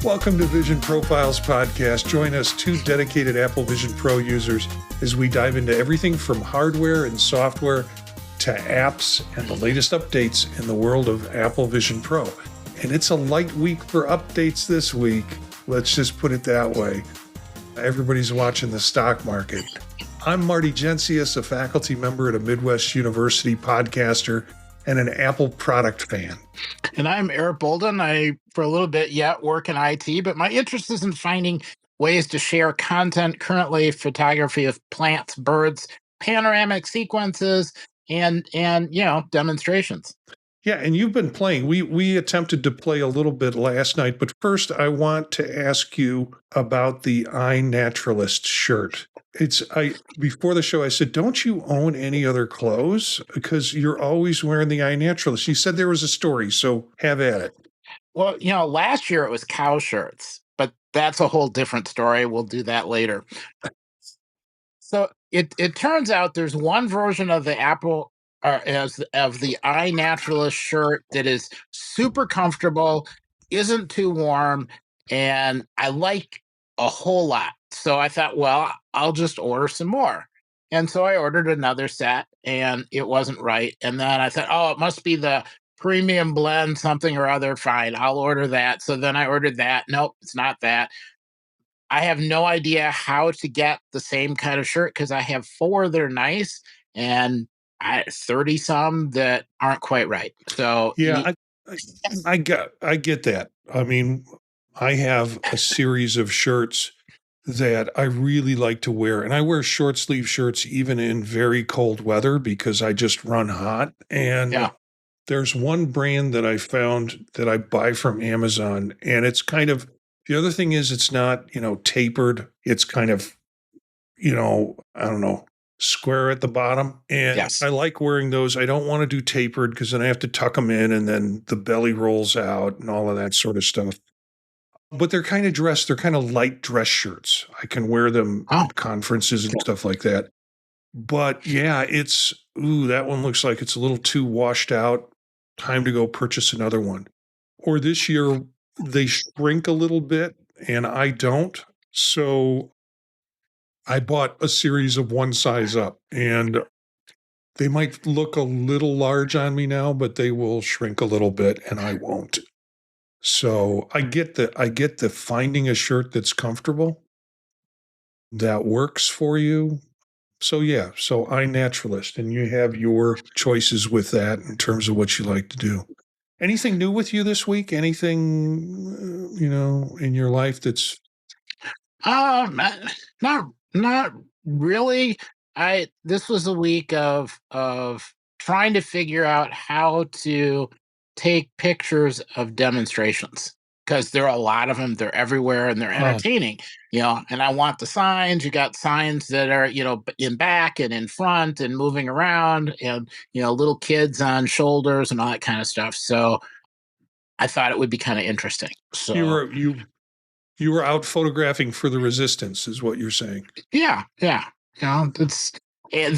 Welcome to Vision Profiles Podcast. Join us, two dedicated Apple Vision Pro users, as we dive into everything from hardware and software to apps and the latest updates in the world of Apple Vision Pro. And it's a light week for updates this week. Let's just put it that way. Everybody's watching the stock market. I'm Marty Jencius, a faculty member at a Midwest University, podcaster, and an Apple product fan. And I'm Eric Bolden. I, for a little bit yet, work in IT, but my interest is in finding ways to share content, currently photography of plants, birds, panoramic sequences, and demonstrations. Yeah, and you've been playing. We attempted to play a little bit last night, but first I want to ask you about the iNaturalist shirt. Before the show, I said, don't you own any other clothes? Because you're always wearing the iNaturalist. You said there was a story, so have at it. Well, last year it was cow shirts, but that's a whole different story. We'll do that later. So it turns out there's one version of the Apple of the iNaturalist shirt that is super comfortable, isn't too warm, and I like a whole lot. So I thought, well, I'll just order some more. And so I ordered another set, and it wasn't right. And then I thought, oh, it must be the premium blend something or other. Fine, I'll order that. So then I ordered that. Nope, it's not that. I have no idea how to get the same kind of shirt because I have 4 that are nice and 30 some that aren't quite right. So yeah, I get that. I mean, I have a series of shirts that I really like to wear, and I wear short sleeve shirts even in very cold weather because I just run hot. And there's one brand that I found that I buy from Amazon, and it's kind of, the other thing is it's not, tapered. It's kind of, I don't know, square at the bottom. And I like wearing those. I don't want to do tapered because then I have to tuck them in and then the belly rolls out and all of that sort of stuff. But they're kind of light dress shirts. I can wear them at conferences and stuff like that. But yeah, that one looks like it's a little too washed out. Time to go purchase another one. Or this year, they shrink a little bit and I don't. So I bought a series of one size up, and they might look a little large on me now, but they will shrink a little bit and I won't. So I get the finding a shirt that's comfortable, that works for you. So iNaturalist, and you have your choices with that in terms of what you like to do. Anything new with you this week? Anything, in your life that's... Not really. This was a week of trying to figure out how to take pictures of demonstrations because there are a lot of them. They're everywhere and they're entertaining, and I want the signs. You got signs that are, in back and in front and moving around and, little kids on shoulders and all that kind of stuff. So I thought it would be kind of interesting. So you were out photographing for the resistance is what you're saying. Yeah. It's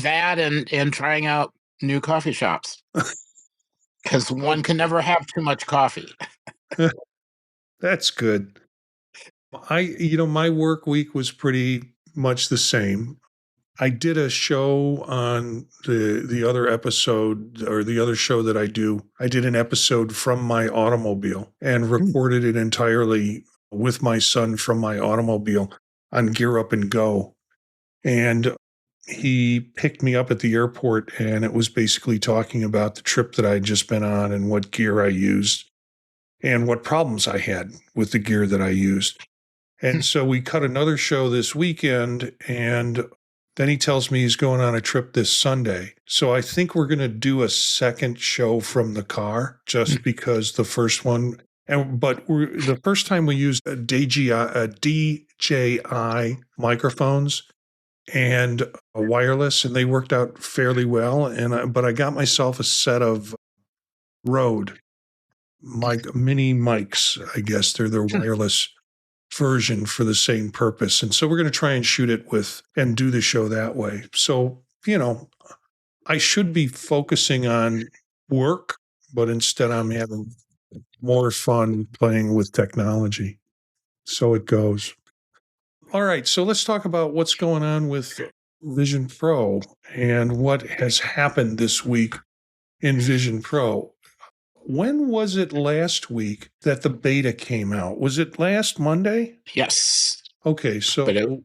that and trying out new coffee shops. Because one can never have too much coffee. That's good. My work week was pretty much the same. I did a show on the other episode, or the other show that I do. I did an episode from my automobile and recorded it entirely with my son from my automobile on Gear Up and Go. And he picked me up at the airport, and it was basically talking about the trip that I had just been on and what gear I used and what problems I had with the gear that I used. And so we cut another show this weekend, and then he tells me he's going on a trip this Sunday. So I think we're going to do a second show from the car just because the first one, the first time we used a DJI microphones and a wireless, and they worked out fairly well. But I got myself a set of Rode mini mics. I guess they're their wireless version for the same purpose. And so we're going to try and shoot it with and do the show that way. So, I should be focusing on work, but instead I'm having more fun playing with technology. So it goes. All right, so let's talk about what's going on with Vision Pro and what has happened this week in Vision Pro. When was it last week that the beta came out? Was it last Monday? Yes, Okay, but so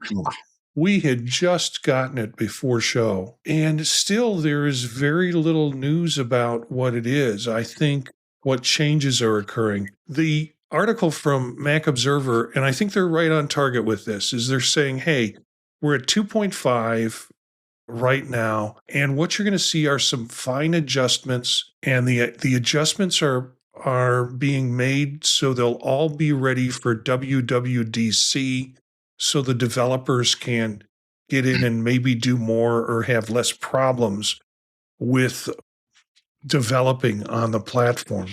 we had just gotten it before show, and still there is very little news about what it is. I think what changes are occurring. The article from Mac Observer, and I think they're right on target with this, is they're saying, hey, we're at 2.5 right now, and what you're going to see are some fine adjustments, and the adjustments are being made so they'll all be ready for WWDC, so the developers can get in and maybe do more or have less problems with developing on the platform.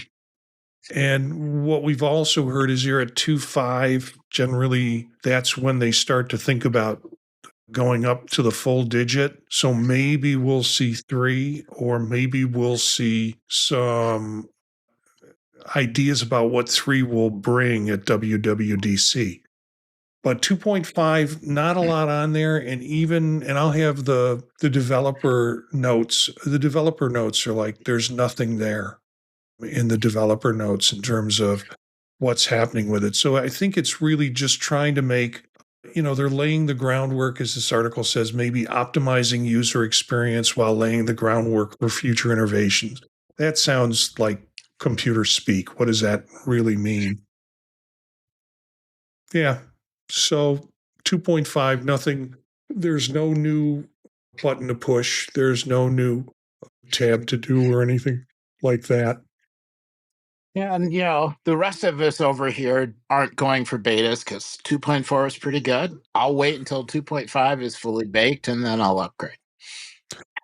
And what we've also heard is you're at 2.5. Generally, that's when they start to think about going up to the full digit. So maybe we'll see 3, or maybe we'll see some ideas about what 3 will bring at WWDC. But 2.5, not a lot on there. And I'll have the developer notes. The developer notes are like, there's nothing there in the developer notes in terms of what's happening with it. So I think it's really just trying to make, they're laying the groundwork, as this article says, maybe optimizing user experience while laying the groundwork for future innovations. That sounds like computer speak. What does that really mean? Yeah. So 2.5, nothing. There's no new button to push. There's no new tab to do or anything like that. yeah, and the rest of us over here aren't going for betas because 2.4 is pretty good. I'll wait until 2.5 is fully baked and then I'll upgrade.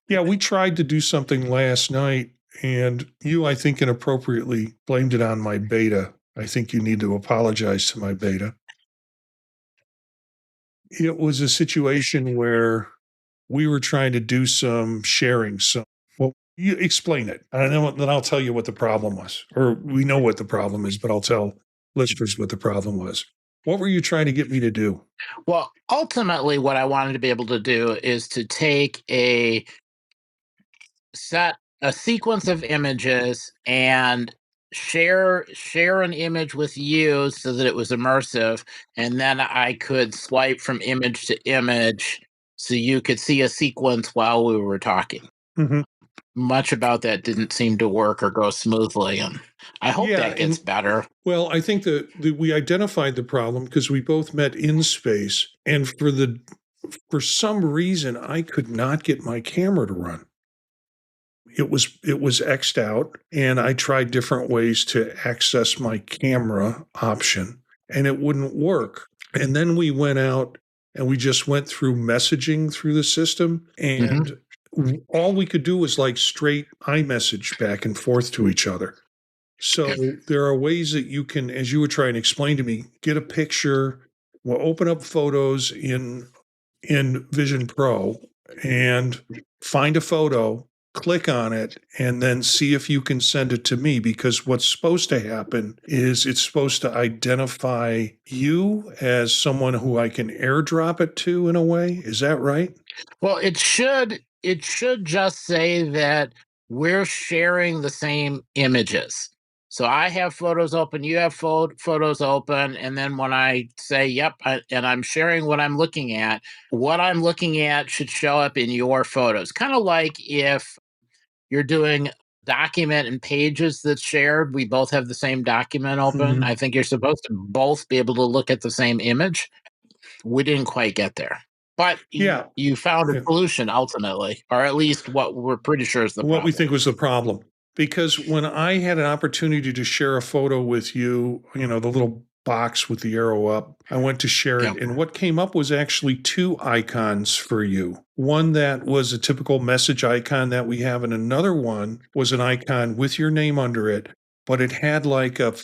Yeah, we tried to do something last night, and you, I think, inappropriately blamed it on my beta. I think you need to apologize to my beta. It was a situation where we were trying to do some sharing. So, well, you explain it. And then I'll tell you what the problem was. Or we know what the problem is, but I'll tell listeners what the problem was. What were you trying to get me to do? Well, ultimately, what I wanted to be able to do is to take a sequence of images and share an image with you so that it was immersive, and then I could swipe from image to image so you could see a sequence while we were talking. Mhm. Much about that didn't seem to work or go smoothly, and I hope Yeah, that gets better. well, I think that we identified the problem because we both met in space, and for some reason I could not get my camera to run. It was X'd out, and I tried different ways to access my camera option, and it wouldn't work. And then we went out and we just went through messaging through the system, Hmm. and all we could do was like straight iMessage back and forth to each other. So there are ways that you can, as you were trying to explain to me, get a picture. We'll open up photos in Vision Pro and find a photo, click on it, and then see if you can send it to me. Because what's supposed to happen is it's supposed to identify you as someone who I can airdrop it to in a way. Is that right? Well, it should just say that we're sharing the same images. So I have photos open, you have photos open, and then when I say yep, and I'm sharing what I'm looking at should show up in your photos. Kind of like if you're doing document and pages that's shared, we both have the same document open. Mhm. I think you're supposed to both be able to look at the same image. We didn't quite get there. But Yeah. you found a Yeah. solution ultimately, or at least what we're pretty sure is the What we problem. think was the problem. Because when I had an opportunity to share a photo with you, the little box with the arrow up, I went to share Yeah. it. And what came up was actually 2 icons for you. One that was a typical message icon that we have, and another one was an icon with your name under it, but it had like a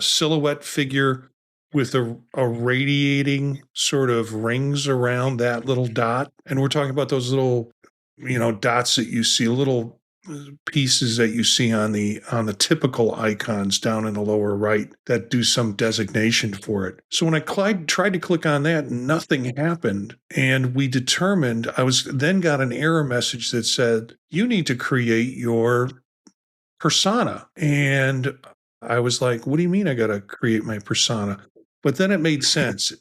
silhouette figure with a radiating sort of rings around that little dot. And we're talking about those little dots that you see, little pieces that you see on the typical icons down in the lower right that do some designation for it. So when I tried to click on that, nothing happened. And we determined then got an error message that said, you need to create your persona. And I was like, what do you mean I got to create my persona? But then it made sense.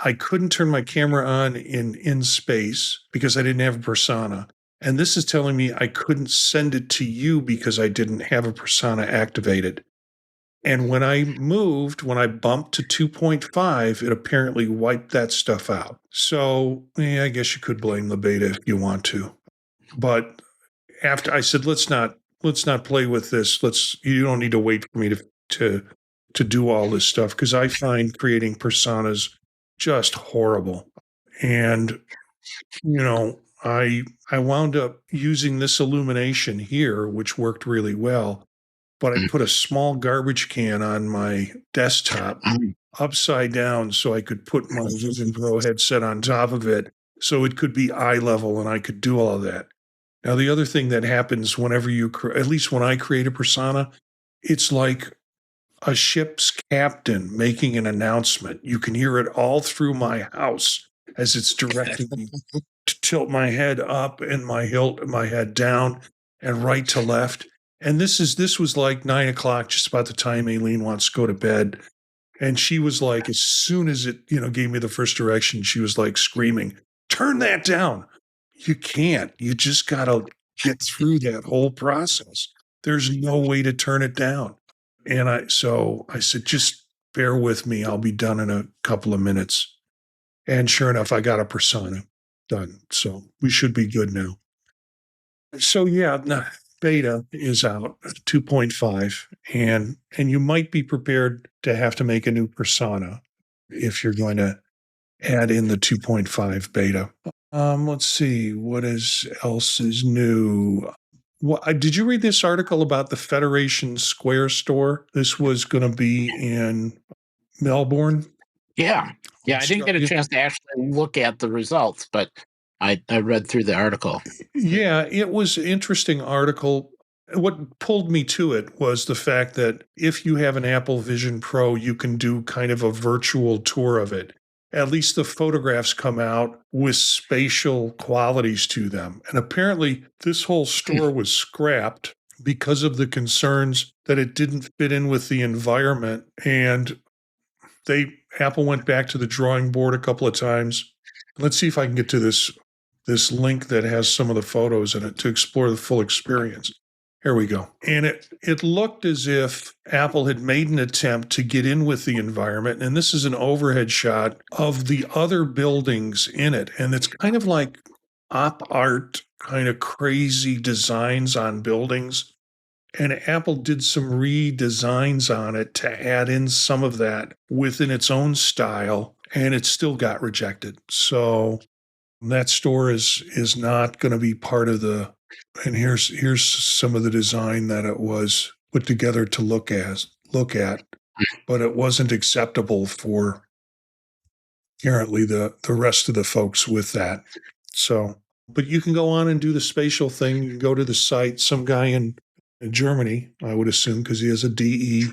I couldn't turn my camera on in space because I didn't have a persona. And this is telling me I couldn't send it to you because I didn't have a persona activated. And when I bumped to 2.5, it apparently wiped that stuff out. So I guess you could blame the beta if you want to. But after I said, let's not play with this. You don't need to wait for me to do all this stuff, because I find creating personas just horrible. And I wound up using this illumination here, which worked really well. But I put a small garbage can on my desktop upside down so I could put my Vision Pro headset on top of it so it could be eye level and I could do all of that. Now, the other thing that happens whenever at least when I create a persona, it's like a ship's captain making an announcement. You can hear it all through my house as it's directing me to tilt my head up and my head down and right to left. And this was like 9 o'clock, just about the time Aileen wants to go to bed. And she was like, as soon as it, gave me the first direction, she was like screaming, turn that down. You can't. You just got to get through that whole process. There's no way to turn it down. And I said, just bear with me. I'll be done in a couple of minutes. And sure enough, I got a persona done. So we should be good now. So yeah, beta is out 2.5, and you might be prepared to have to make a new persona if you're going to add in the 2.5 beta. Let's see what else is new. Did you read this article about the Federation Square store? This was going to be in Melbourne. Yeah. I didn't get a chance to actually look at the results, but I read through the article. Yeah, it was an interesting article. What pulled me to it was the fact that if you have an Apple Vision Pro, you can do kind of a virtual tour of it. At least the photographs come out with spatial qualities to them. And apparently this whole store was scrapped because of the concerns that it didn't fit in with the environment. And Apple went back to the drawing board a couple of times. Let's see if I can get to this link that has some of the photos in it to explore the full experience. Here we go. And it looked as if Apple had made an attempt to get in with the environment. And this is an overhead shot of the other buildings in it. And it's kind of like op art, kind of crazy designs on buildings. And Apple did some redesigns on it to add in some of that within its own style. And it still got rejected. So that store is not going to be part of the. And here's some of the design that it was put together to look at, but it wasn't acceptable for apparently the rest of the folks with that. So, but you can go on and do the spatial thing. You can go to the site. Some guy in Germany, I would assume, because he has a DE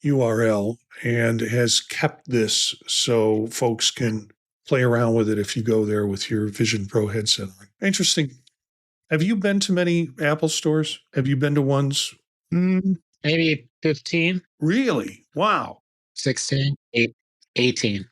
URL and has kept this so folks can play around with it if you go there with your Vision Pro headset on. Interesting. Have you been to many Apple stores? Have you been to ones? Maybe 15. Really? Wow. 16, 18.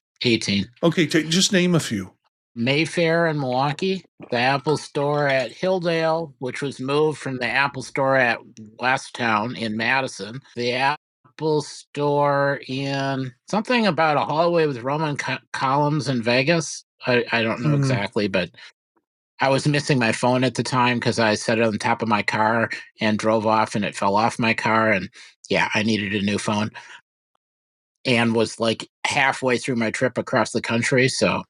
Okay, just name a few. Mayfair in Milwaukee, the Apple store at Hilldale, which was moved from the Apple store at Westtown in Madison, the Apple store in something about a hallway with Roman columns in Vegas. I don't know exactly, but I was missing my phone at the time because I set it on top of my car and drove off and it fell off my car. And yeah, I needed a new phone and was like halfway through my trip across the country. So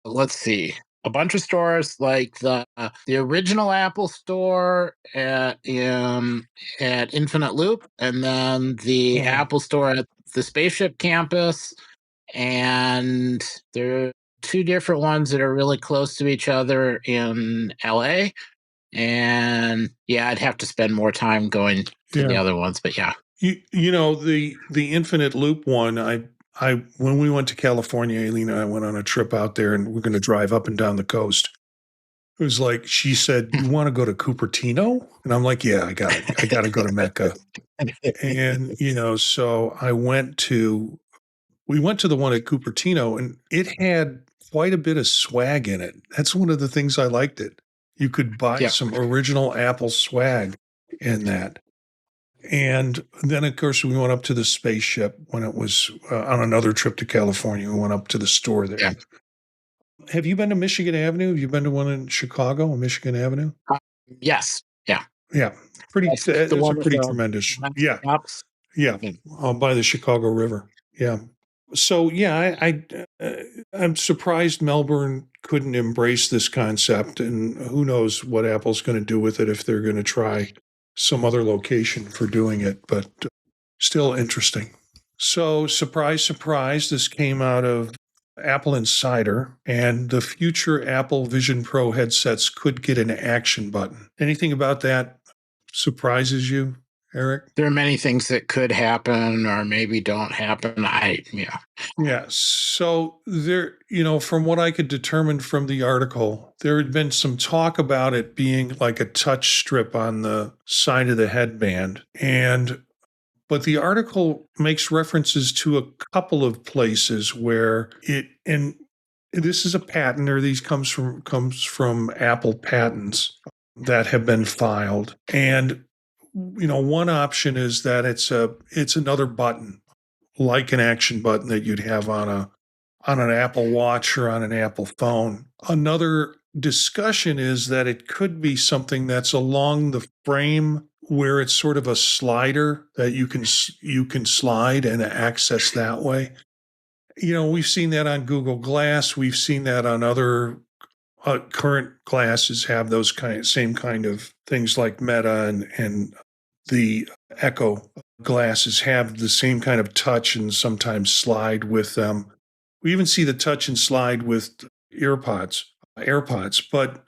let's see. A bunch of stores like the original Apple store at Infinite Loop, and then the Apple store at the Spaceship campus, and there two different ones that are really close to each other in LA. And yeah, I'd have to spend more time going to the Yeah. other ones, but yeah. You know, the infinite loop one, I when we went to California, Aileen and I went on a trip out there and we're gonna drive up and down the coast. It was like she said, "You wanna go to Cupertino?" And I'm like, "Yeah, I gotta go to Mecca." And, you know, so we went to the one at Cupertino and it had quite a bit of swag in it. That's one of the things I liked it. You could buy Yeah. some original Apple swag in that. And then, of course, we went up to the spaceship when it was on another trip to California. We went up to the store there. Yeah. Have you been to Michigan Avenue? Have you been to one in Chicago on Michigan Avenue? Uh, yes. Yeah. Yeah, pretty. That's the It's a one with pretty the tremendous. nice Yeah, shops. yeah, Yeah. by the Chicago River. Yeah. So yeah, I'm surprised Melbourne couldn't embrace this concept, and who knows what Apple's going to do with it if they're going to try some other location for doing it. But still interesting. So surprise, surprise, this came out of Apple Insider, and the future Apple Vision Pro headsets could get an action button. Anything about that surprises you, Eric? There are many things that could happen or maybe don't happen. Yeah. Yeah. So there, you know, from what I could determine from the article, there had been some talk about it being like a touch strip on the side of the headband. But the article makes references to a couple of places where and this is a patent, or these comes from Apple patents that have been filed. And you know, one option is that it's another button, like an action button that you'd have on an Apple Watch or on an Apple phone. Another discussion is that it could be something that's along the frame where it's sort of a slider that you can slide and access that way. You know, we've seen that on Google Glass. We've seen that on other current glasses have those same kind of things like Meta and the Echo glasses have the same kind of touch and sometimes slide with them. We even see the touch and slide with AirPods. But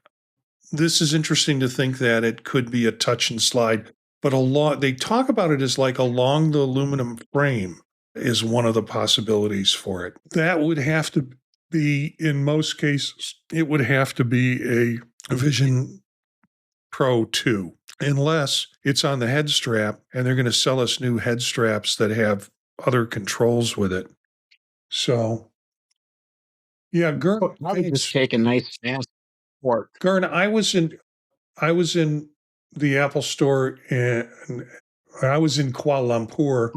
this is interesting to think that it could be a touch and slide. But they talk about it as like along the aluminum frame is one of the possibilities for it. That would have to be, in most cases, it would have to be a Vision Pro 2, unless it's on the head strap and they're going to sell us new head straps that have other controls with it. So, yeah, Gern, I would just thanks. take a nice fast port. Gern, I was in the Apple store and I was in Kuala Lumpur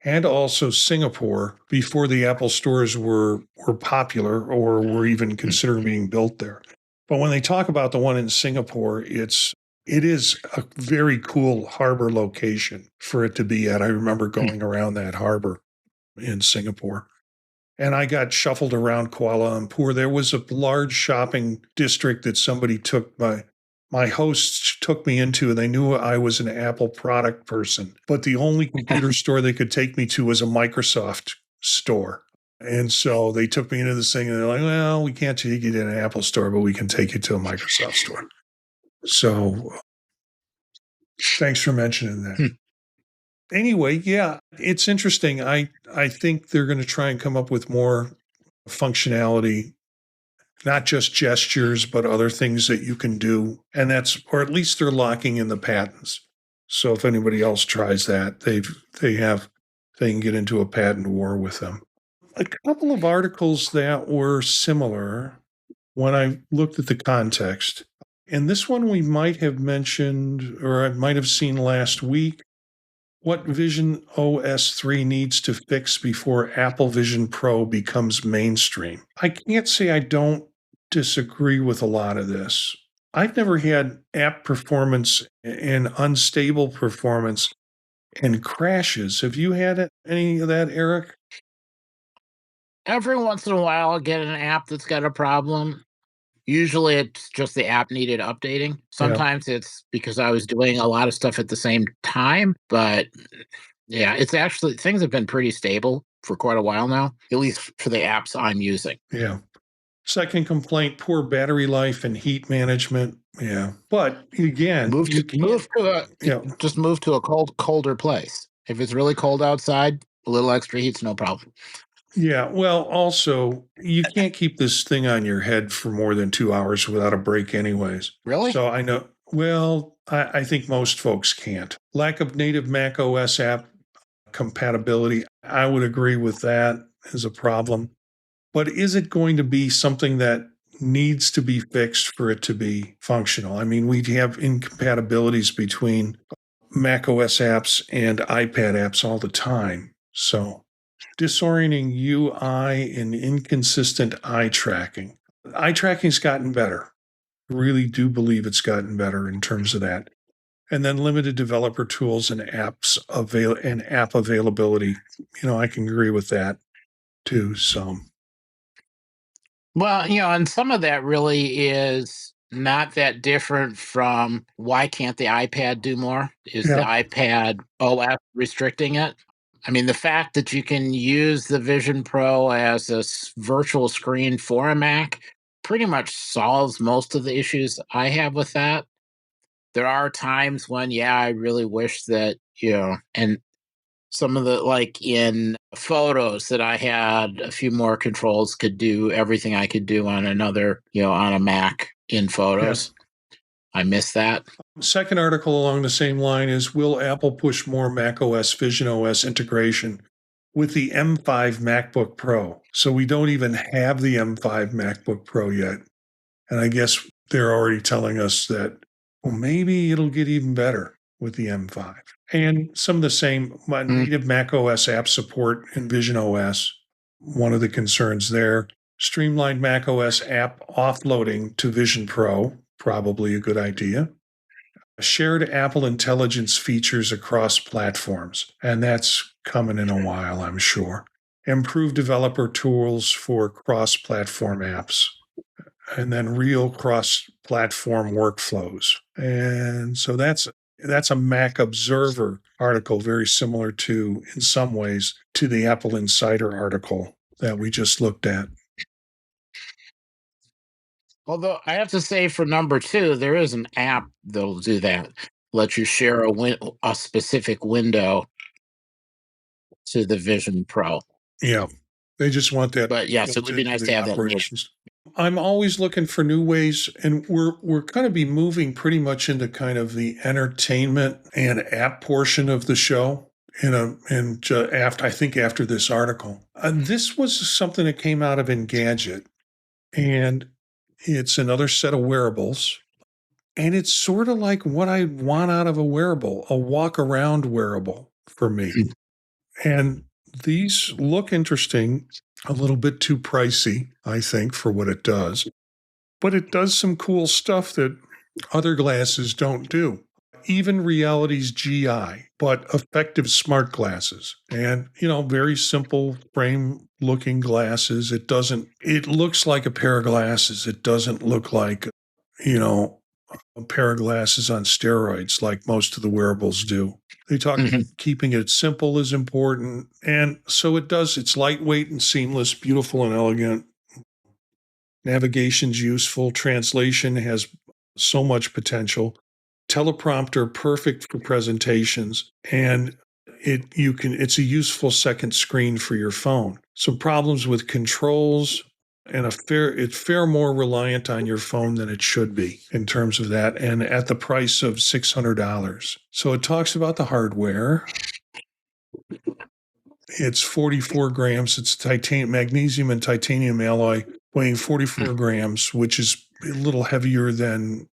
and also Singapore before the Apple stores were popular or were even considered being built there. But when they talk about the one in Singapore, it is a very cool harbor location for it to be at. I remember going around that harbor in Singapore. And I got shuffled around Kuala Lumpur. There was a large shopping district that somebody took my hosts took me into, and they knew I was an Apple product person. But the only computer store they could take me to was a Microsoft store. And so they took me into this thing, and they're like, well, we can't take you to an Apple store, but we can take you to a Microsoft store. So thanks for mentioning that. Anyway, yeah, it's interesting. I think they're going to try and come up with more functionality, not just gestures, but other things that you can do. And or at least they're locking in the patents. So if anybody else tries that, they can get into a patent war with them. A couple of articles that were similar when I looked at the context. And this one we might have mentioned, or I might have seen last week. What Vision OS 3 needs to fix before Apple Vision Pro becomes mainstream. I can't say I don't disagree with a lot of this. I've never had app performance and unstable performance and crashes. Have you had any of that, Eric? Every once in a while, I'll get an app that's got a problem. Usually, it's just the app needed updating. Yeah. Sometimes it's because I was doing a lot of stuff at the same time. But yeah, it's actually things have been pretty stable for quite a while now, at least for the apps I'm using. Yeah. Second complaint, poor battery life and heat management. Yeah. But again, just move to a colder place. If it's really cold outside, a little extra heat's no problem. Yeah. Well, also, you can't keep this thing on your head for more than 2 hours without a break, anyways. Really? So I know, well, I think most folks can't. Lack of native Mac OS app compatibility, I would agree with that as a problem. But is it going to be something that needs to be fixed for it to be functional? I mean, we have incompatibilities between Mac OS apps and iPad apps all the time. So disorienting UI and inconsistent eye tracking. Eye tracking's gotten better. I really do believe it's gotten better in terms of that. And then limited developer tools and app availability. I can agree with that too. So Well, and some of that really is not that different from why can't the iPad do more? Is the yeah, iPad OS restricting it? I mean, the fact that you can use the Vision Pro as a virtual screen for a Mac pretty much solves most of the issues I have with that. There are times when, yeah, I really wish that, and some of the, like in photos, that I had a few more controls, could do everything I could do on another, on a Mac in yeah. photos. I miss that. Second article along the same line is, will Apple push more macOS-VisionOS integration with the M5 MacBook Pro? So we don't even have the M5 MacBook Pro yet. And I guess they're already telling us that, well, maybe it'll get even better with the M5. And some of the same native macOS app support in VisionOS. One of the concerns there. Streamlined macOS app offloading to Vision Pro, probably a good idea. Shared Apple Intelligence features across platforms, and that's coming in a while, I'm sure. Improved developer tools for cross-platform apps, and then real cross-platform workflows. And so that's a Mac Observer article, very similar to, in some ways, to the Apple Insider article that we just looked at. Although I have to say, for number 2, there is an app that'll do that. Let you share a specific window to the Vision Pro. Yeah, they just want that. But yes, it would be nice to have that. Operations. I'm always looking for new ways, and we're going to be moving pretty much into kind of the entertainment and app portion of the show. After this article, this was something that came out of Engadget, and it's another set of wearables, and it's sort of like what I want out of a wearable, a walk around wearable for me. And these look interesting, a little bit too pricey, I think, for what it does. But it does some cool stuff that other glasses don't do. Even Reality's GI, but effective smart glasses. And, very simple frame looking glasses. It looks like a pair of glasses. It doesn't look like, a pair of glasses on steroids like most of the wearables do. They talk about keeping it simple is important. And so it does. It's lightweight and seamless, beautiful and elegant. Navigation's useful. Translation has so much potential. Teleprompter, perfect for presentations. And it's a useful second screen for your phone. Some problems with controls, and it's fair more reliant on your phone than it should be in terms of that, and at the price of $600. So it talks about the hardware. It's 44 grams. It's magnesium and titanium alloy, weighing 44 grams, which is a little heavier than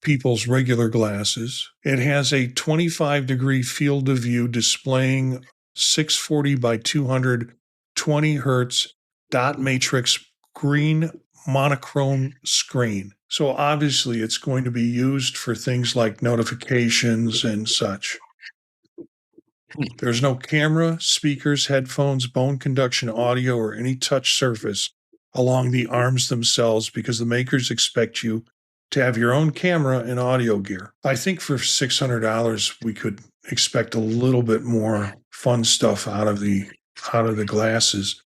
people's regular glasses. It has a 25-degree field of view, displaying 640 by 200, 20 hertz dot matrix green monochrome screen. So obviously it's going to be used for things like notifications and such. There's no camera, speakers, headphones, bone conduction audio, or any touch surface along the arms themselves, because the makers expect you to have your own camera and audio gear. I think for $600 we could expect a little bit more fun stuff out of the glasses,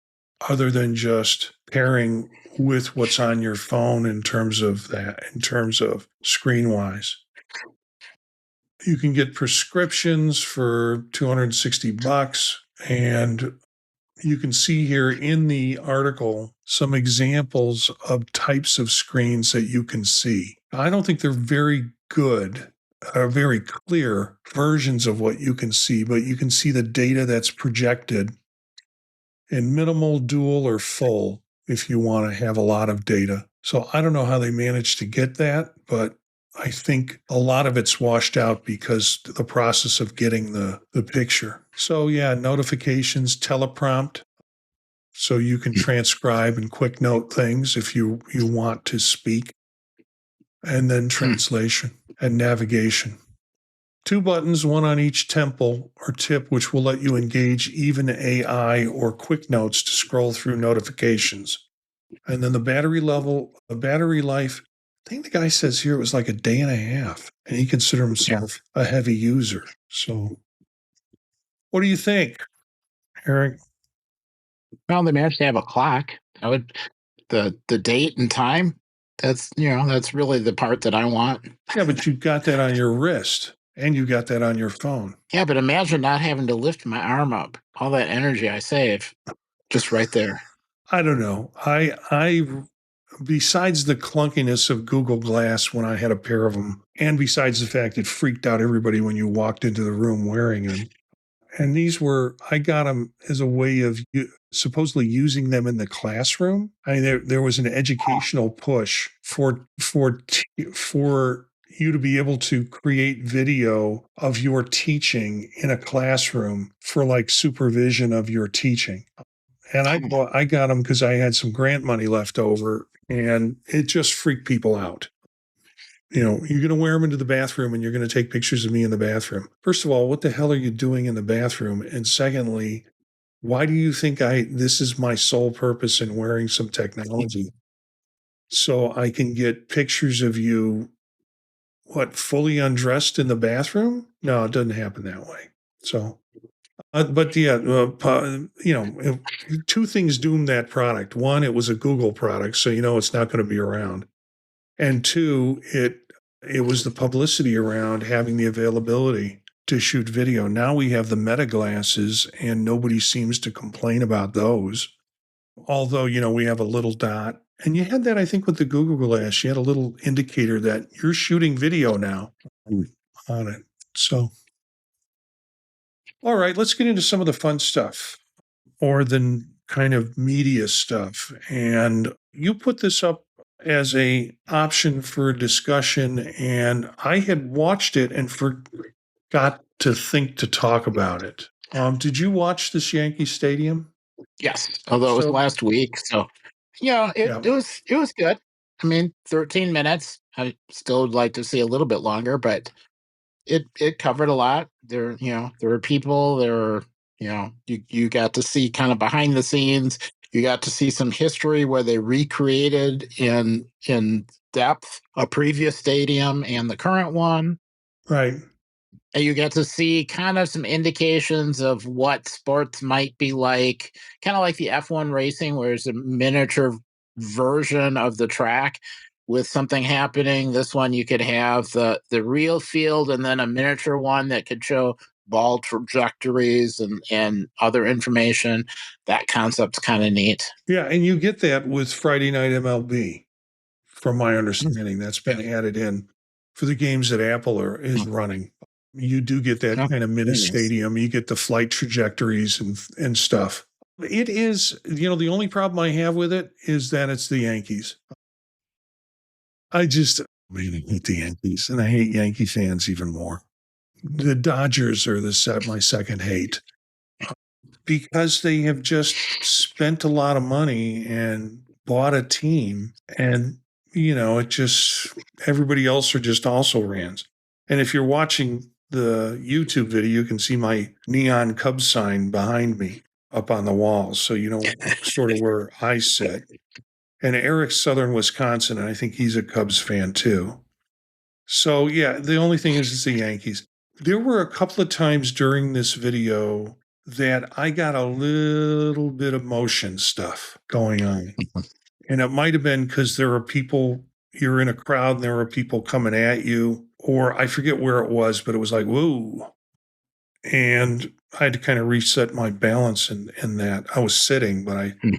other than just pairing with what's on your phone in terms of screen wise. You can get prescriptions for $260, and you can see here in the article some examples of types of screens that you can see. I don't think they're very good, very clear versions of what you can see, but you can see the data that's projected in minimal, dual, or full if you want to have a lot of data. So I don't know how they managed to get that, but I think a lot of it's washed out because the process of getting the picture. So yeah, notifications, teleprompt. So you can transcribe and quick note things if you want to speak. And then translation and navigation. 2 buttons, one on each temple or tip, which will let you engage even AI or quick notes to scroll through notifications. And then the battery life, I think the guy says here it was like a day and a half, and he considered himself a heavy user. So what do you think, Eric? Well, they managed to have a clock. I would the date and time. That's really the part that I want. Yeah, but you got that on your wrist and you got that on your phone. Yeah, but imagine not having to lift my arm up. All that energy I save just right there. I don't know. I besides the clunkiness of Google Glass when I had a pair of them, and besides the fact it freaked out everybody when you walked into the room wearing them. And I got them as a way of supposedly using them in the classroom. I mean, there was an educational push for you to be able to create video of your teaching in a classroom for like supervision of your teaching. And I got them because I had some grant money left over, and it just freaked people out. You're going to wear them into the bathroom and you're going to take pictures of me in the bathroom. First of all, what the hell are you doing in the bathroom? And secondly, why do you think this is my sole purpose in wearing some technology? So I can get pictures of you, fully undressed in the bathroom? No, it doesn't happen that way. So, but yeah, two things doomed that product. One, it was a Google product, so it's not going to be around. And two, it was the publicity around having the availability to shoot video. Now we have the Meta glasses, and nobody seems to complain about those. Although, we have a little dot. And you had that, I think, with the Google Glass. You had a little indicator that you're shooting video now on it. So, all right, let's get into some of the fun stuff, or the kind of media stuff. And you put this up as a option for discussion, and I had watched it and forgot to think to talk about it. Did you watch this Yankee Stadium? Yes, although it was last week, so it was good. I mean, 13 minutes. I still would like to see a little bit longer, but it covered a lot. There were people. There were you got to see kind of behind the scenes. You got to see some history where they recreated in depth a previous stadium and the current one. Right. And you get to see kind of some indications of what sports might be like, kind of like the F1 racing, where it's a miniature version of the track with something happening. This one, you could have the real field and then a miniature one that could show ball trajectories and other information. That concept's kind of neat. Yeah, and you get that with Friday Night MLB, from my understanding. That's been added in for the games that Apple is running. You do get that kind of mini stadium. You get the flight trajectories and stuff. It is, the only problem I have with it is that it's the Yankees. I hate the Yankees, and I hate Yankee fans even more. The Dodgers are my second hate, because they have just spent a lot of money and bought a team, and it just, everybody else are just also rans. And if you're watching the YouTube video, you can see my neon Cubs sign behind me up on the wall, so you know sort of where I sit. And Eric's Southern Wisconsin, and I think he's a Cubs fan too. So yeah, the only thing is it's the Yankees. There were a couple of times during this video that I got a little bit of motion stuff going on. And it might have been because there are people, you're in a crowd and there are people coming at you, or I forget where it was, but it was like, whoa. And I had to kind of reset my balance in that. I was sitting, but I Hmm.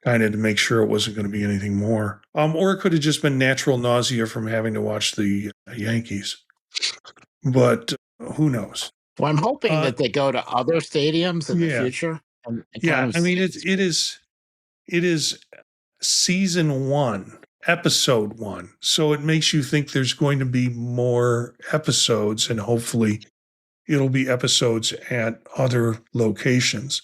kind of to make sure it wasn't going to be anything more. Or it could have just been natural nausea from having to watch the Yankees. But who knows? Well, I'm hoping Uh, that they go to other stadiums in the yeah, future and kind yeah. of I mean, see. it is season one, episode one. So it makes you think there's going to be more episodes, and hopefully it'll be episodes at other locations.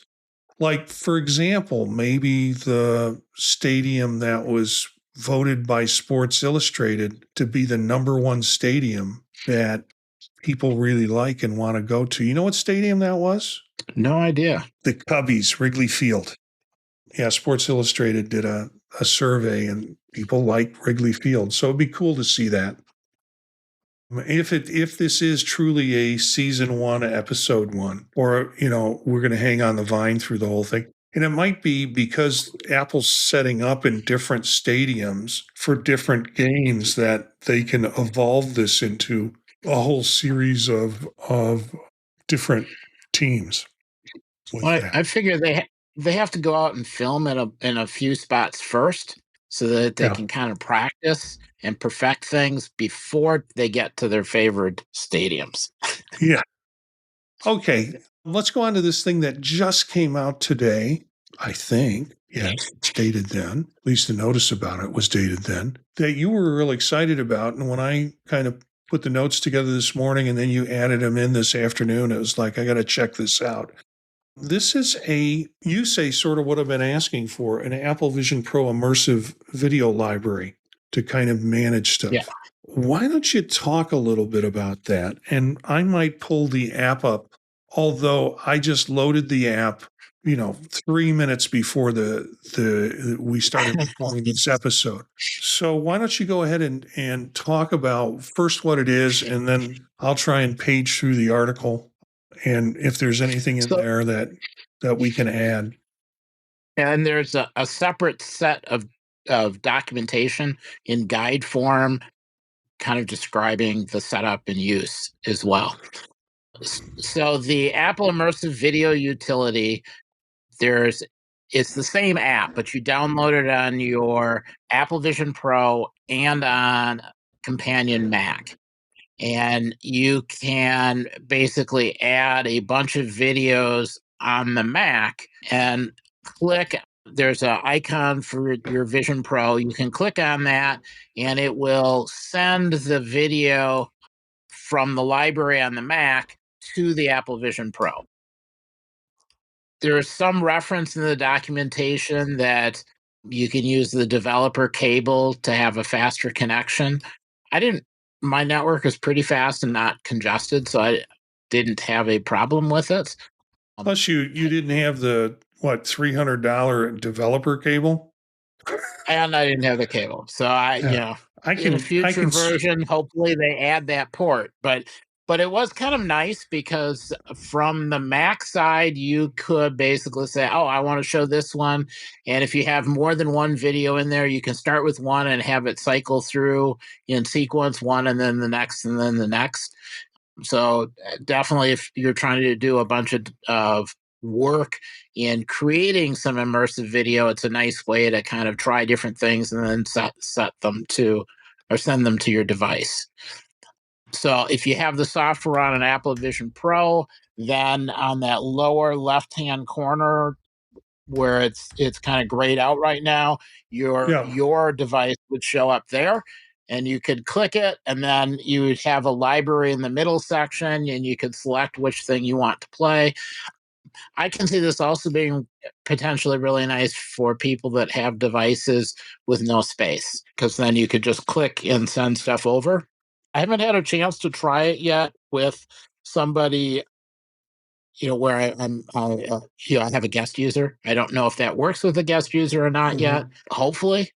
Like, for example, maybe the stadium that was voted by Sports Illustrated to be the number one stadium that people really like and want to go to. You know what stadium that was? No idea. The Cubbies, Wrigley Field. Yeah, Sports Illustrated did a survey and people like Wrigley Field. So it'd be cool to see that. If this is truly a season one, episode one, or we're going to hang on the vine through the whole thing, and it might be because Apple's setting up in different stadiums for different games that they can evolve this into a whole series of different teams with Well, that. I figure they have to go out and film in a few spots first, so that they Yeah, can kind of practice and perfect things before they get to their favorite stadiums. yeah. Okay, let's go on to this thing that just came out today, I think. Yeah, it's dated then. At least the notice about it was dated then. That you were real excited about. And when I kind of put the notes together this morning and then you added them in this afternoon, it was like, I got to check this out. This is you say sort of what I've been asking for, an Apple Vision Pro immersive video library to kind of manage Yeah. stuff. Why don't you talk a little bit about that? And I might pull the app up, although I just loaded the app, 3 minutes before we started recording this episode. So why don't you go ahead and talk about first what it is, and then I'll try and page through the article and if there's anything in So, there that we can add. and there's a separate set of documentation in guide form, kind of describing the setup and use as well. So the Apple Immersive Video Utility, there's it's the same app, but you download it on your Apple Vision Pro and on companion Mac. And you can basically add a bunch of videos on the Mac and click. There's an icon for your Vision Pro. You can click on that, and it will send the video from the library on the Mac to the Apple Vision Pro. There is some reference in the documentation that you can use the developer cable to have a faster connection. I didn't My network is pretty fast and not congested, so I didn't have a problem with it. Um, Plus, you didn't have the what $300 developer cable. and I didn't have the cable. So Yeah, I in a can I future can. version, hopefully they add that port. But it was kind of nice because from the Mac side, you could basically say, "Oh, I want to show this one," and if you have more than one video in there, you can start with one and have it cycle through in sequence, one and then the next and then the next. So definitely, if you're trying to do a bunch of work in creating some immersive video, it's a nice way to kind of try different things and then set them to or send them to your device. So if you have the software on an Apple Vision Pro, then on that lower left hand corner where it's kind of grayed out right now, Yeah. your device would show up there, and you could click it, and then you would have a library in the middle section, and you could select which thing you want to play. I can see this also being potentially really nice for people that have devices with no space, because then you could just click and send stuff over. I haven't had a chance to try it yet with somebody, where I have a guest user. I don't know if that works with a guest user or not yet. Mhm. Hopefully,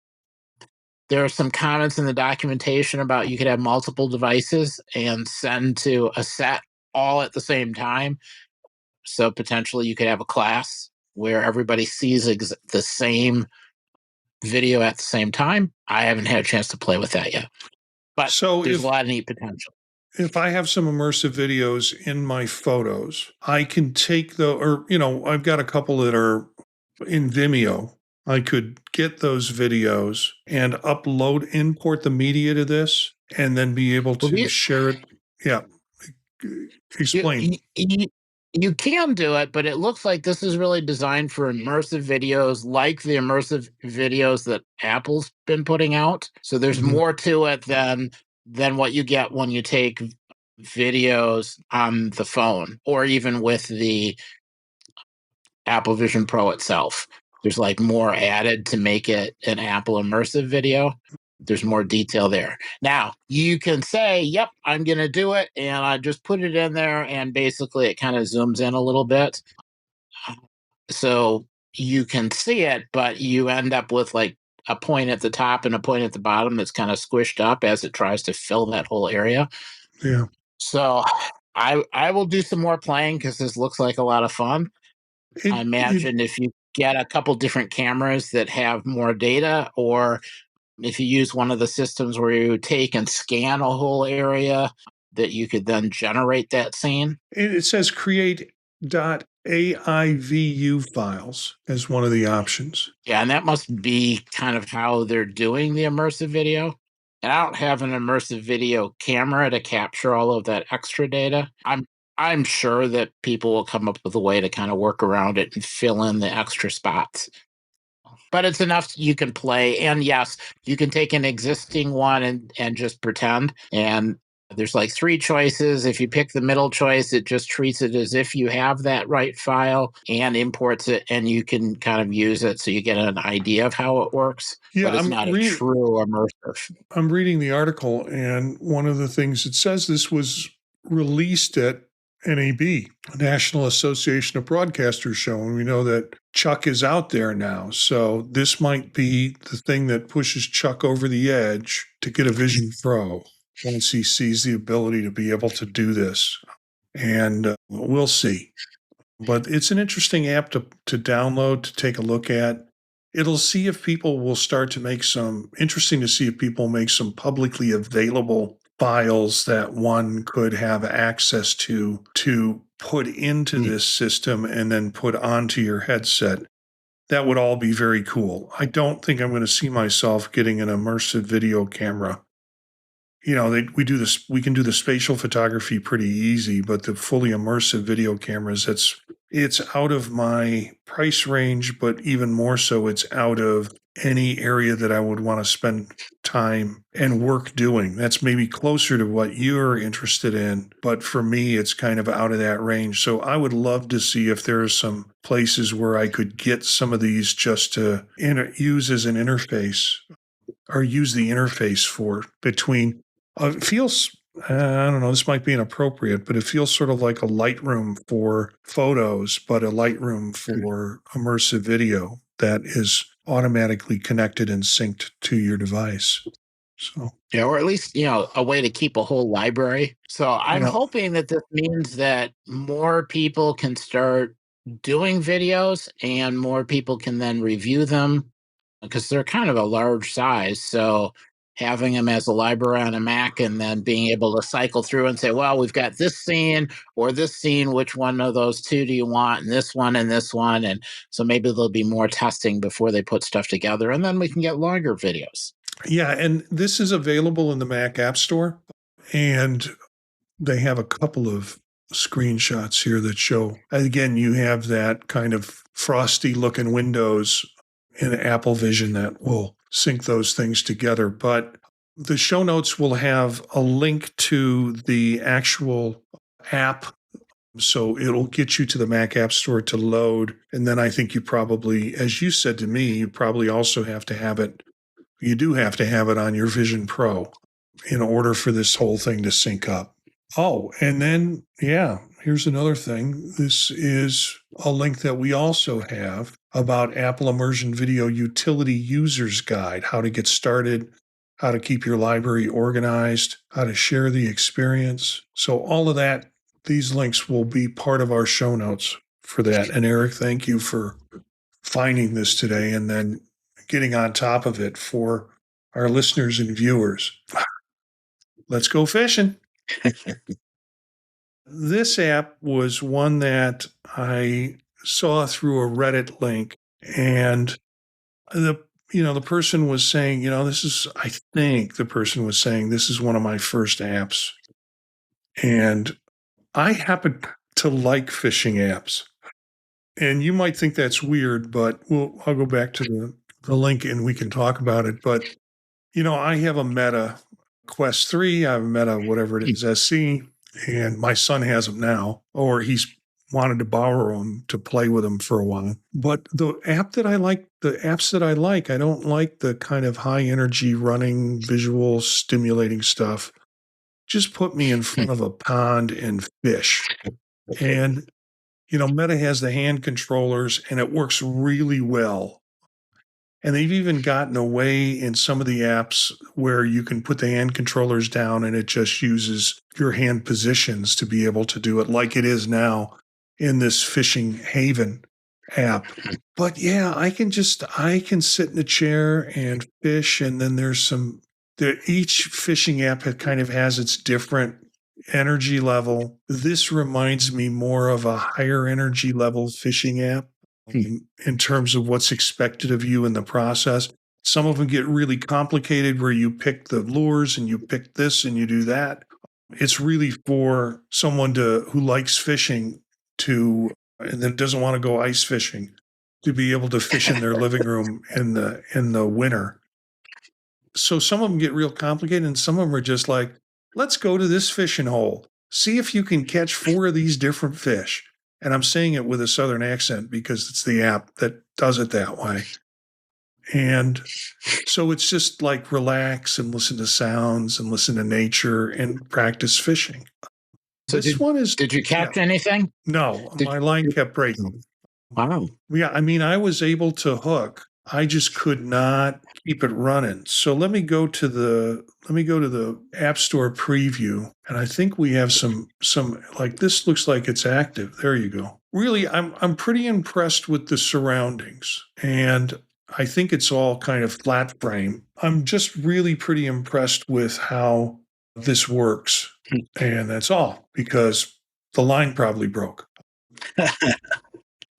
there are some comments in the documentation about you could have multiple devices and send to a set all at the same time. So potentially, you could have a class where everybody sees the same video at the same time. I haven't had a chance to play with that yet, but So there's a lot of neat potential. if I have some immersive videos in my photos, I can take I've got a couple that are in Vimeo. I could get those videos and import the media to this, and then be able Well, to share it. Yeah. You, Explain. you, you can do it, but it looks like this is really designed for immersive videos like the immersive videos that Apple's been putting out. So there's Mhm. more to it than what you get when you take videos on the phone or even with the Apple Vision Pro itself. There's like more added to make it an Apple immersive video. There's more detail there. Now, you can say, yep, I'm going to do it. And I just put it in there. And basically, it kind of zooms in a little bit. So you can see it, but you end up with like a point at the top and a point at the bottom that's kind of squished up as it tries to fill that whole area. Yeah. So I will do some more playing because this looks like a lot of fun. I It imagine if you get a couple different cameras that have more data, or if you use one of the systems where you take and scan a whole area, that you could then generate that scene. it says create .aivu files as one of the options. Yeah, and that must be kind of how they're doing the immersive video. And I don't have an immersive video camera to capture all of that extra data. I'm sure that people will come up with a way to kind of work around it and fill in the extra spots. But it's enough you can play. And yes, you can take an existing one and just pretend. And there's like three choices. If you pick the middle choice, it just treats it as if you have that right file and imports it, and you can kind of use it so you get an idea of how it works. Yeah, But it's not a true immersive. I'm reading the article, and one of the things it says, this was released at NAB, National Association of Broadcasters show, and we know that Chuck is out there now. So this might be the thing that pushes Chuck over the edge to get a Vision Pro once he sees the ability to be able to do this. And we'll see. But it's an interesting app to download, to take a look at. It'll see if people will start to make interesting to see if people make some publicly available files that one could have access to put into this system and then put onto your headset. That would all be very cool. I don't think I'm going to see myself getting an immersive video camera. We can do the spatial photography pretty easy, but the fully immersive video cameras, it's out of my price range, but even more so, it's out of any area that I would want to spend time and work doing. That's maybe closer to what you're interested in, but for me, it's kind of out of that range. So I would love to see if there are some places where I could get some of these just to use as an interface, or use the interface for between. It feels, I don't know, this might be inappropriate, but it feels sort of like a Lightroom for photos, but a Lightroom for immersive video that is automatically connected and synced to your device. So, Yeah, or at least, a way to keep a whole library. So I'm yeah. hoping that this means that more people can start doing videos and more people can then review them because they're kind of a large size. So having them as a library on a Mac and then being able to cycle through and say, well, we've got this scene or this scene, which one of those two do you want? And this one and this one. And so maybe there'll be more testing before they put stuff together, and then we can get longer videos. Yeah, and this is available in the Mac App Store, and they have a couple of screenshots here that show, again, you have that kind of frosty looking windows in Apple Vision that will sync those things together. But the show notes will have a link to the actual app. So it'll get you to the Mac App Store to load. And then I think you probably, as you said to me, you probably also have to have it. You do have to have it on your Vision Pro in order for this whole thing to sync up. Oh, and then, yeah, here's another thing. This is a link that we also have about Apple Immersive Video Utility User's Guide, how to get started, how to keep your library organized, how to share the experience. So all of that, these links will be part of our show notes for that. And Eric, thank you for finding this today and then getting on top of it for our listeners and viewers. Let's go fishing. This app was one that I saw through a Reddit link, and the person was saying, I think the person was saying this is one of my first apps. And I happen to like fishing apps. And you might think that's weird, but I'll go back to the link and we can talk about it. But, I have a Meta Quest 3, I have a Meta, whatever it is, SC, and my son has them now, or he's wanted to borrow them to play with them for a while. But the apps that I like, I don't like the kind of high energy running, visual stimulating stuff. Just put me in front of a pond and fish. And, Meta has the hand controllers and it works really well. And they've even gotten away in some of the apps where you can put the hand controllers down and it just uses your hand positions to be able to do it like it is now in this Fishing Haven app. But yeah, I can sit in a chair and fish. And then each fishing app kind of has its different energy level. This reminds me more of a higher energy level fishing app in terms of what's expected of you in the process. Some of them get really complicated where you pick the lures and you pick this and you do that. It's really for someone who likes fishing and then doesn't want to go ice fishing to be able to fish in their living room in the winter. So some of them get real complicated and some of them are just like, let's go to this fishing hole. See if you can catch 4 of these different fish. And I'm saying it with a Southern accent because it's the app that does it that way. And so it's just like relax and listen to sounds and listen to nature and practice fishing. So did you catch anything? No, my line kept breaking. Wow. Yeah, I was able to hook. I just could not keep it running. So let me go to the App Store preview, and I think we have some like this looks like it's active. There you go. Really, I'm pretty impressed with the surroundings, and I think it's all kind of flat frame. I'm just really pretty impressed with how this works, and that's all because the line probably broke.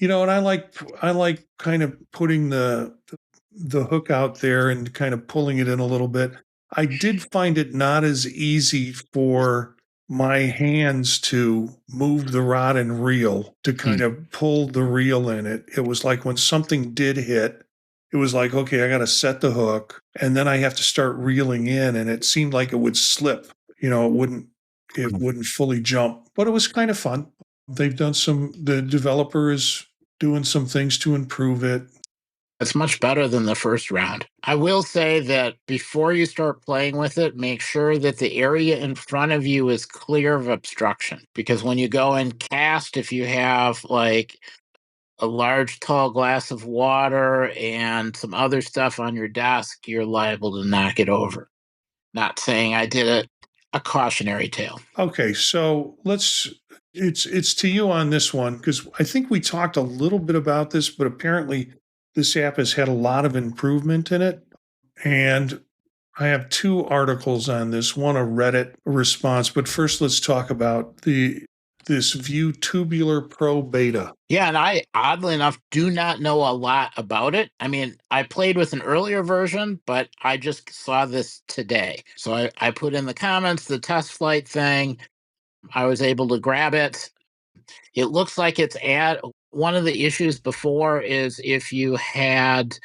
And I like kind of putting the hook out there and kind of pulling it in a little bit. I did find it not as easy for my hands to move the rod and reel to kind of pull the reel in it. It was like when something did hit, it was like, okay, I got to set the hook and then I have to start reeling in, and it seemed like it would slip. It wouldn't fully jump, but it was kind of fun. They've done the developer is doing some things to improve it. It's much better than the first round. I will say that before you start playing with it, make sure that the area in front of you is clear of obstruction. Because when you go and cast, if you have like a large, tall glass of water and some other stuff on your desk, you're liable to knock it over. Not saying I did it. A cautionary tale. Okay, so it's to you on this one because I think we talked a little bit about this, but apparently this app has had a lot of improvement in it. And I have 2 articles on this, one a Reddit response, but first let's talk about this View Tubular Pro beta. Yeah, and I, oddly enough, do not know a lot about it. I played with an earlier version, but I just saw this today. So I put in the comments the test flight thing. I was able to grab it. It looks like it's one of the issues before is if you had,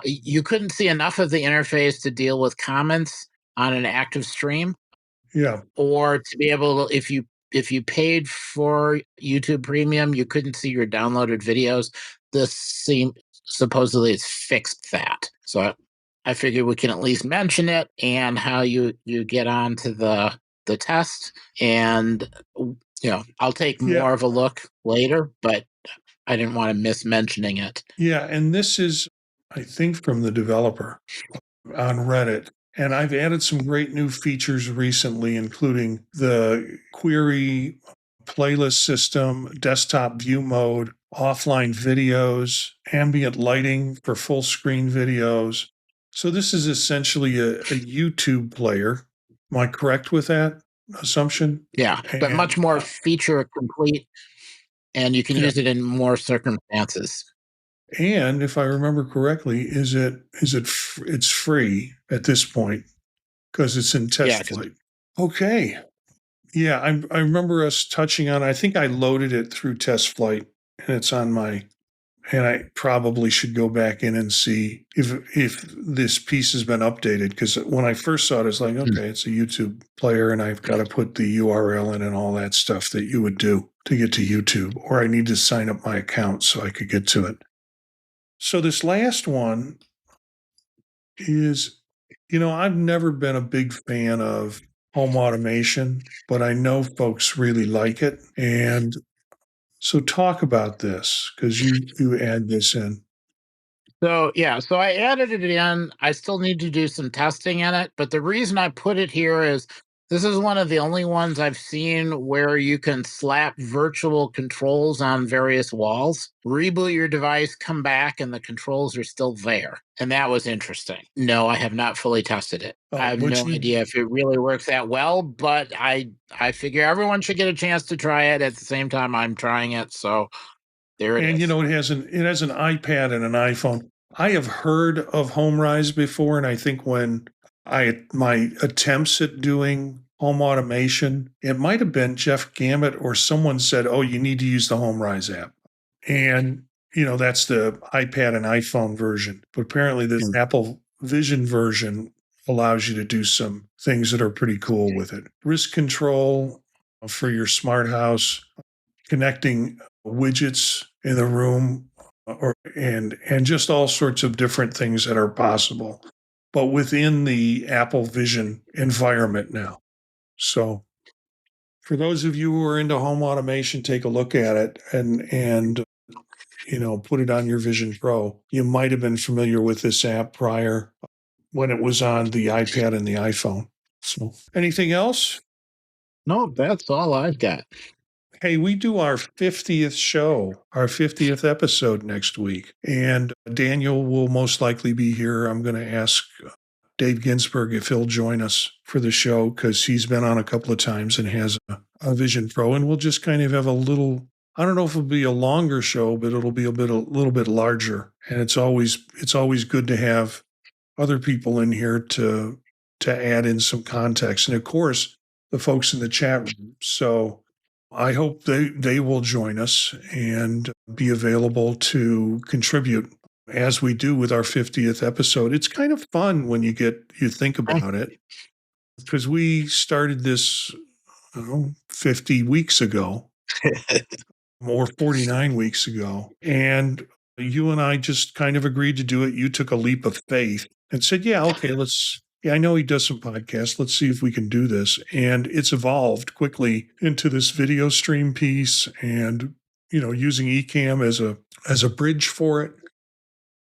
you couldn't see enough of the interface to deal with comments on an active stream. Yeah. Or to be able to, if you paid for YouTube Premium, you couldn't see your downloaded videos. Supposedly it's fixed that. So I figured we can at least mention it and how you get onto the test. And I'll take more of a look later, but I didn't want to miss mentioning it. Yeah, and this is, I think, from the developer on Reddit. And I've added some great new features recently, including the query playlist system, desktop view mode, offline videos, ambient lighting for full screen videos. So this is essentially a YouTube player. Am I correct with that assumption? Yeah, but And much more feature complete, and you can yeah, use it in more circumstances. and if I remember correctly, it's free at this point because it's in Yeah, test because flight. Okay. Yeah, I remember us touching on. I think I loaded it through test flight, and it's on my. And I probably should go back in and see if this piece has been updated because when I first saw it, it's like, okay, it's a YouTube player, and I've got to put the URL in and all that stuff that you would do to get to YouTube, or I need to sign up my account so I could get to it. So this last one is, I've never been a big fan of home automation, but I know folks really like it. And so talk about this because you add this in. So yeah, so I added it in. I still need to do some testing in it, but the reason I put it here is this is one of the only ones I've seen where you can slap virtual controls on various walls, reboot your device, come back, and the controls are still there. And that was interesting. No, I have not fully tested it. I Oh, have but no idea if it really works that well, but I figure everyone should get a chance to try it at the same time I'm trying it. So there it and is. it has an iPad and an iPhone. I have heard of HomeRise before, and I think when my attempts at doing home automation, it might have been Jeff Gamet or someone said, "Oh, you need to use the HomeRise app," and that's the iPad and iPhone version. But apparently, this Apple Vision version allows you to do some things that are pretty cool with it. Risk control for your smart house, connecting widgets in the room and just all sorts of different things that are possible, but within the Apple Vision environment now. So for those of you who are into home automation, take a look at it and put it on your Vision Pro. You might have been familiar with this app prior when it was on the iPad and the iPhone. So anything else? No, that's all I've got. Hey, we do our 50th show, our 50th episode next week. And Daniel will most likely be here. I'm going to ask Dave Ginsburg if he'll join us for the show because he's been on a couple of times and has a Vision Pro. And we'll just kind of have a little, I don't know if it'll be a longer show, but it'll be a little bit larger. And it's always good to have other people in here to add in some context. And of course, the folks in the chat room. So I hope they will join us and be available to contribute as we do with our 50th episode. It's kind of fun when you think about it because we started this 50 weeks ago or 49 weeks ago. And you and I just kind of agreed to do it. You took a leap of faith and said, yeah, okay, I know he does some podcasts. Let's see if we can do this. And it's evolved quickly into this video stream piece and, using Ecamm as a bridge for it.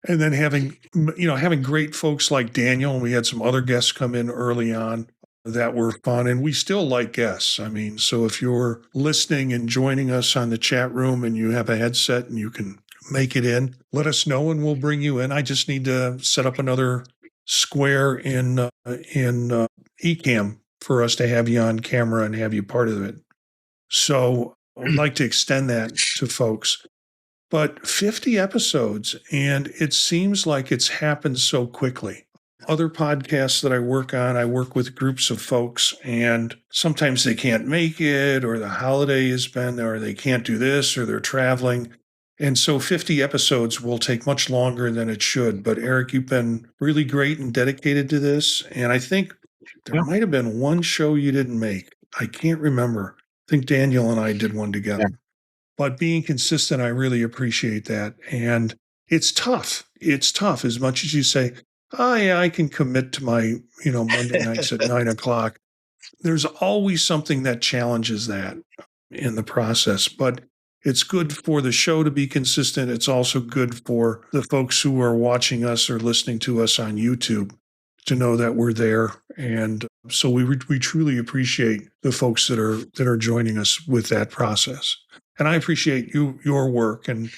And then having great folks like Daniel, and we had some other guests come in early on that were fun. And we still like guests. I mean, so if you're listening and joining us on the chat room and you have a headset and you can make it in, let us know and we'll bring you in. I just need to set up another square in Ecamm for us to have you on camera and have you part of it. So I would like to extend that to folks. But 50 episodes, and it seems like it's happened so quickly. Other podcasts that I work with groups of folks, and sometimes they can't make it, or the holiday has been, or they can't do this, or they're traveling. And so 50 episodes will take much longer than it should. But Eric, you've been really great and dedicated to this. And I think there Yeah. might have been one show you didn't make. I can't remember. I think Daniel and I did one together. Yeah. But being consistent, I really appreciate that. And it's tough. It's tough as much as you say, oh, yeah, I can commit to my, Monday nights at 9:00. There's always something that challenges that in the process. But it's good for the show to be consistent. It's also good for the folks who are watching us or listening to us on YouTube to know that we're there. And so we truly appreciate the folks that are joining us with that process. And I appreciate your work, and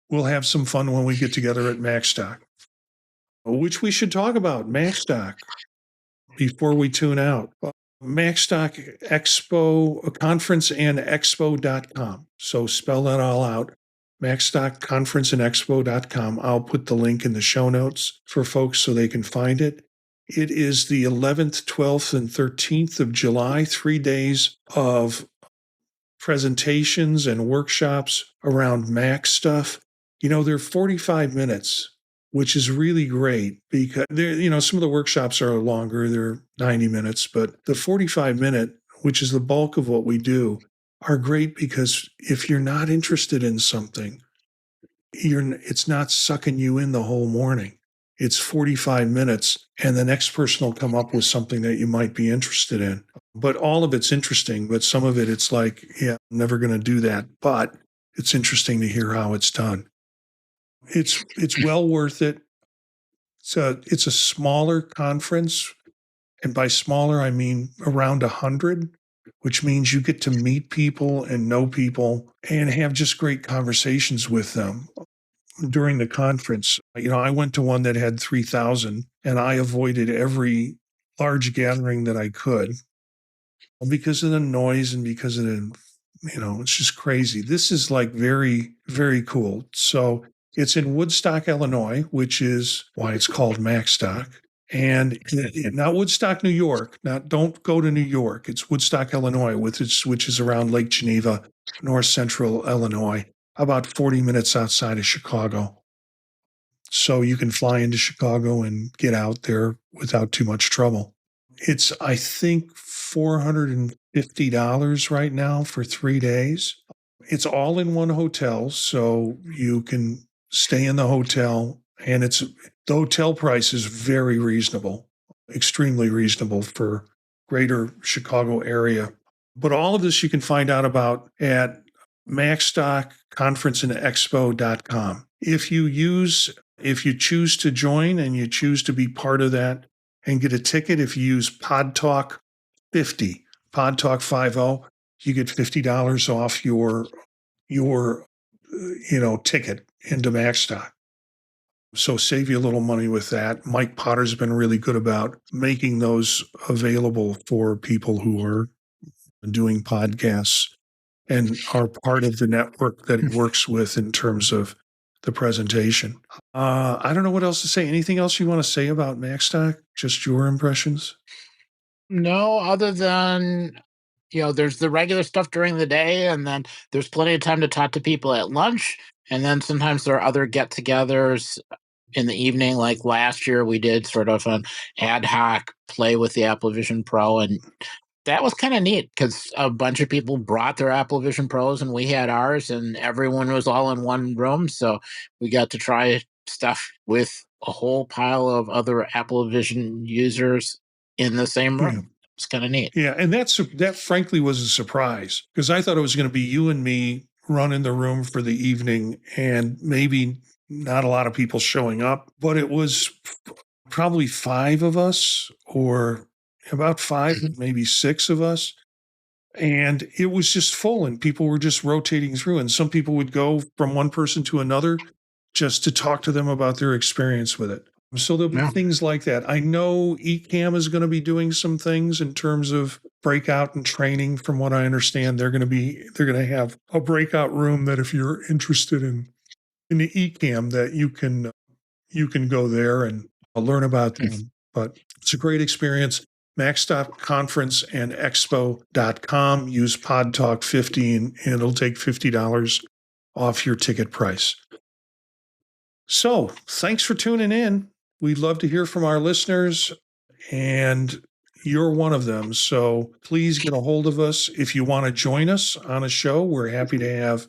we'll have some fun when we get together at MacStock, which we should talk about MacStock before we tune out. MacStock Expo Conference and Expo.com. So spell that all out. MacStock Conference and Expo.com. I'll put the link in the show notes for folks so they can find it. It is the 11th, 12th, and 13th of July, 3 days of presentations and workshops around Mac stuff. They're 45 minutes, which is really great because some of the workshops are longer. They're 90 minutes, but the 45-minute, which is the bulk of what we do, are great because if you're not interested in something, it's not sucking you in the whole morning. It's 45 minutes, and the next person will come up with something that you might be interested in. But all of it's interesting, but some of it, it's like, yeah, I'm never going to do that. But it's interesting to hear how it's done. It's well worth it. It's a smaller conference, and by smaller, I mean around 100, which means you get to meet people and know people and have just great conversations with them during the conference. I went to one that had 3,000, and I avoided every large gathering that I could because of the noise and because of it's just crazy. This is like very, very cool. So it's in Woodstock, Illinois, which is why it's called MacStock. And not Woodstock, New York. Don't go to New York. It's Woodstock, Illinois, which is around Lake Geneva, north central Illinois, about 40 minutes outside of Chicago. So you can fly into Chicago and get out there without too much trouble. It's, I think, $450 right now for 3 days. It's all in one hotel, so you can stay in the hotel, and the hotel price is very reasonable, extremely reasonable for greater Chicago area. But all of this you can find out about at MacStockConferenceandExpo.com. If you choose to join and you choose to be part of that and get a ticket, if you use PodTalk 50, PodTalk 50, you get $50 off your ticket into MacStock. So save you a little money with that. Mike Potter's been really good about making those available for people who are doing podcasts and are part of the network that it works with in terms of the presentation. I don't know what else to say. Anything else you want to say about MacStock? Just your impressions? No, other than, there's the regular stuff during the day, and then there's plenty of time to talk to people at lunch. And then sometimes there are other get-togethers in the evening. Like last year, we did sort of an ad hoc play with the Apple Vision Pro, and that was kind of neat because a bunch of people brought their Apple Vision Pros and we had ours, and everyone was all in one room. So we got to try stuff with a whole pile of other Apple Vision users in the same room. Yeah. It's kind of neat. Yeah, and that frankly was a surprise because I thought it was going to be you and me running the room for the evening and maybe not a lot of people showing up, but it was probably 5 of us, or about 5, maybe 6 of us. And it was just full, and people were just rotating through. And some people would go from one person to another just to talk to them about their experience with it. So there'll be things like that. I know Ecamm is going to be doing some things in terms of breakout and training. From what I understand, they're going to have a breakout room that if you're interested in the Ecamm, that you can go there and learn about them. But it's a great experience. MacStockConferenceandExpo.com. Use PodTalk50 and it'll take $50 off your ticket price. So thanks for tuning in. We'd love to hear from our listeners, and you're one of them. So please get a hold of us. If you want to join us on a show, we're happy to have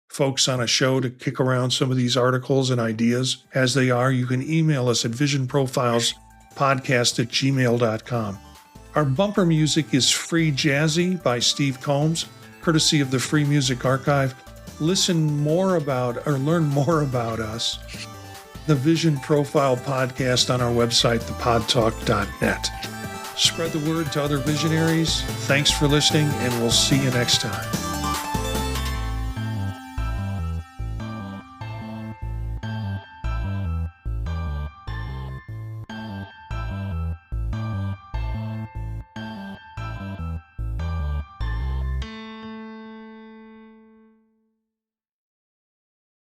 folks on a show to kick around some of these articles and ideas as they are. You can email us at visionprofilespodcast@gmail.com. Our bumper music is Free Jazzy by Steve Combs, courtesy of the Free Music Archive. Learn more about us, the Vision Profile Podcast, on our website, thepodtalk.net. Spread the word to other visionaries. Thanks for listening, and we'll see you next time.